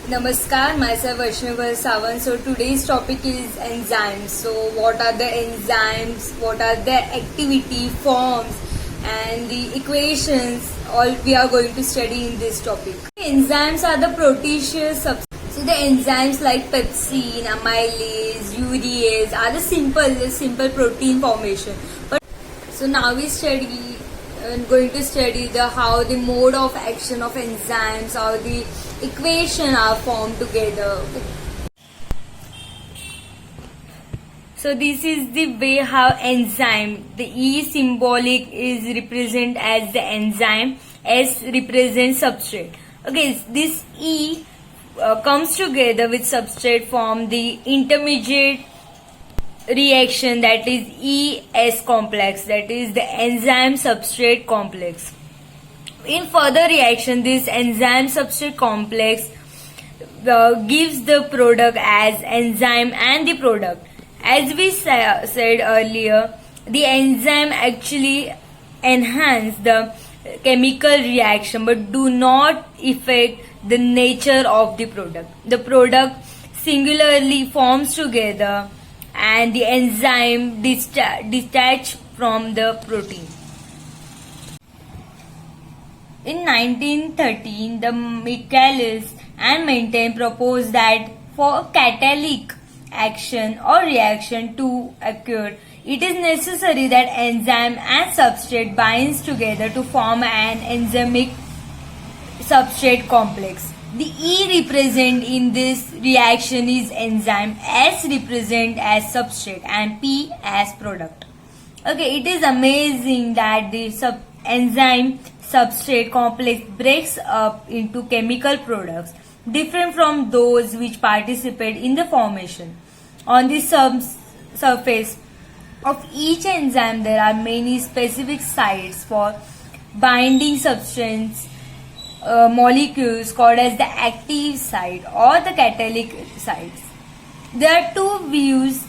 Namaskar, myself Vaishnavi Sawant. So today's topic is enzymes. So what are the enzymes? What are their activity forms and the equations? All we are going to study in this topic. Enzymes are the proteinaceous substances. So the enzymes like pepsin, amylase, urease are the simple protein formation. But so now we going to study the how the mode of action of enzymes, how the equation are formed together. So this is the way how enzyme, the E symbolic is represent as the enzyme, S represents substrate. Okay, this E comes together with substrate form the intermediate reaction, that is ES complex, that is the enzyme substrate complex. In further reaction, this enzyme substrate complex gives the product as enzyme and the product. As we said earlier, the enzyme actually enhance the chemical reaction but do not affect the nature of the product. The product singularly forms together and the enzyme detach from the protein. In 1913, the Michaelis and Menten proposed that for catalytic action or reaction to occur, it is necessary that enzyme and substrate binds together to form an enzymic substrate complex. The E represent in this reaction is enzyme, S represent as substrate and P as product. Okay, it is amazing that the enzyme substrate complex breaks up into chemical products different from those which participate in the formation. On the surface of each enzyme there are many specific sites for binding substance molecules called as the active site or the catalytic sites. There are two views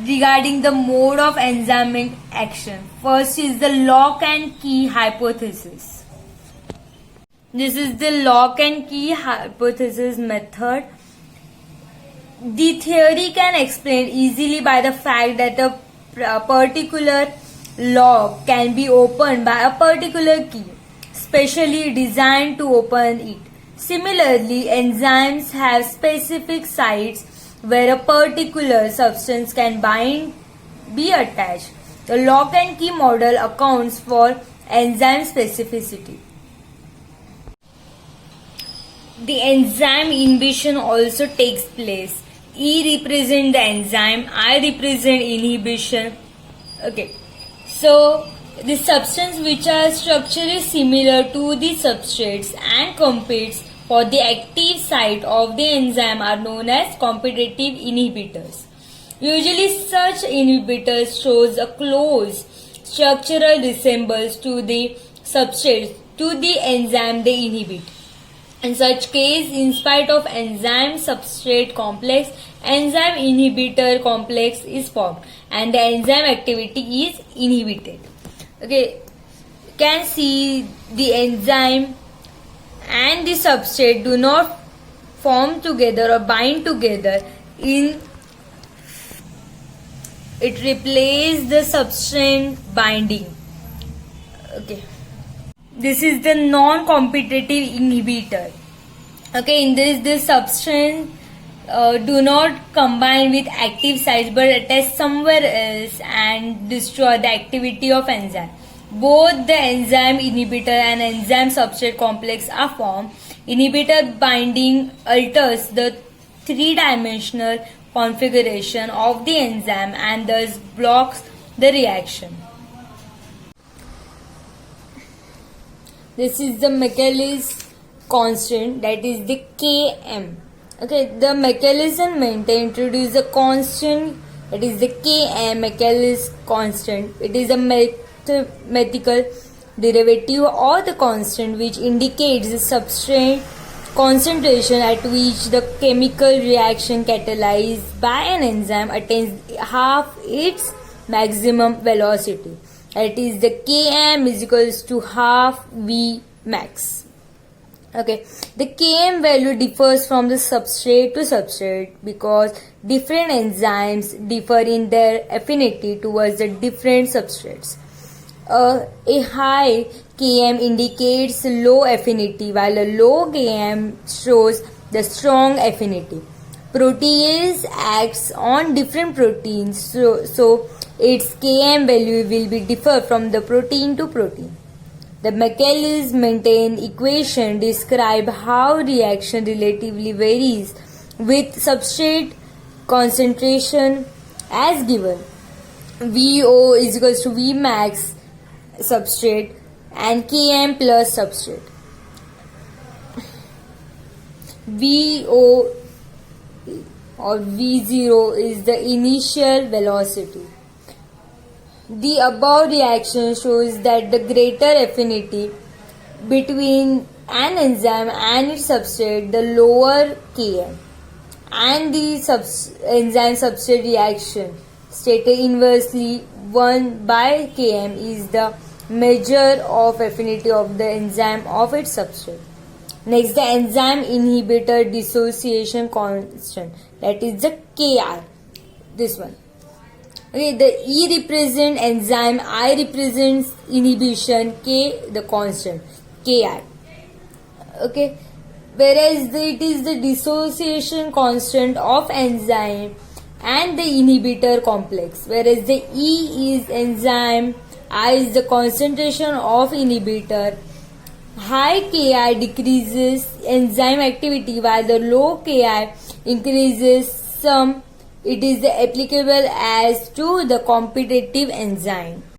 regarding the mode of enzymic action. First is the lock and key hypothesis. This is the lock and key hypothesis method. The theory can explain easily by the fact that a particular lock can be opened by a particular key, specially designed to open it. Similarly, enzymes have specific sites where a particular substance can be attached. The lock and key model accounts for enzyme specificity. The enzyme inhibition also takes place. E represent the enzyme, I represent inhibition. Okay, so the substance which are structurally similar to the substrates and competes for the active site of the enzyme are known as competitive inhibitors. Usually such inhibitors shows a close structural resemblance to the substrate to the enzyme they inhibit. In such case, in spite of enzyme substrate complex, enzyme inhibitor complex is formed and the enzyme activity is inhibited. Okay, you can see the enzyme and the substrate do not form together or bind together. It replaces the substrate binding. Okay, this is the non-competitive inhibitor. Okay, in this the substrate do not combine with active sites but attach somewhere else and destroy the activity of enzyme. Both the enzyme inhibitor and enzyme substrate complex are formed. Inhibitor binding alters the three-dimensional configuration of the enzyme and thus blocks the reaction. This is the Michaelis constant, that is the Km. Okay, the Michaelis and Menten introduced the constant, that is the Km Michaelis constant. It is a mathematical derivative or the constant which indicates the substrate concentration at which the chemical reaction catalyzed by an enzyme attains half its maximum velocity. That is the Km is equals to half V max. Okay, the Km value differs from the substrate to substrate because different enzymes differ in their affinity towards the different substrates. A high Km indicates low affinity while a low Km shows the strong affinity. Protease acts on different proteins, so its Km value will be differ from the protein to protein. The Michaelis-Menten equation describe how reaction relatively varies with substrate concentration as given. VO is equals to V max substrate and Km plus substrate. VO or V0 is the initial velocity. The above reaction shows that the greater affinity between an enzyme and its substrate, the lower Km, and the enzyme substrate reaction stated inversely 1 by Km is the measure of affinity of the enzyme of its substrate. Next, the enzyme inhibitor dissociation constant, that is the Ki. This one. Okay, the E represents enzyme, I represents inhibition, K the constant, Ki. Okay, whereas it is the dissociation constant of enzyme and the inhibitor complex, whereas the E is enzyme, I is the concentration of inhibitor. High Ki decreases enzyme activity while the low Ki increases some. It is applicable as to the competitive enzyme.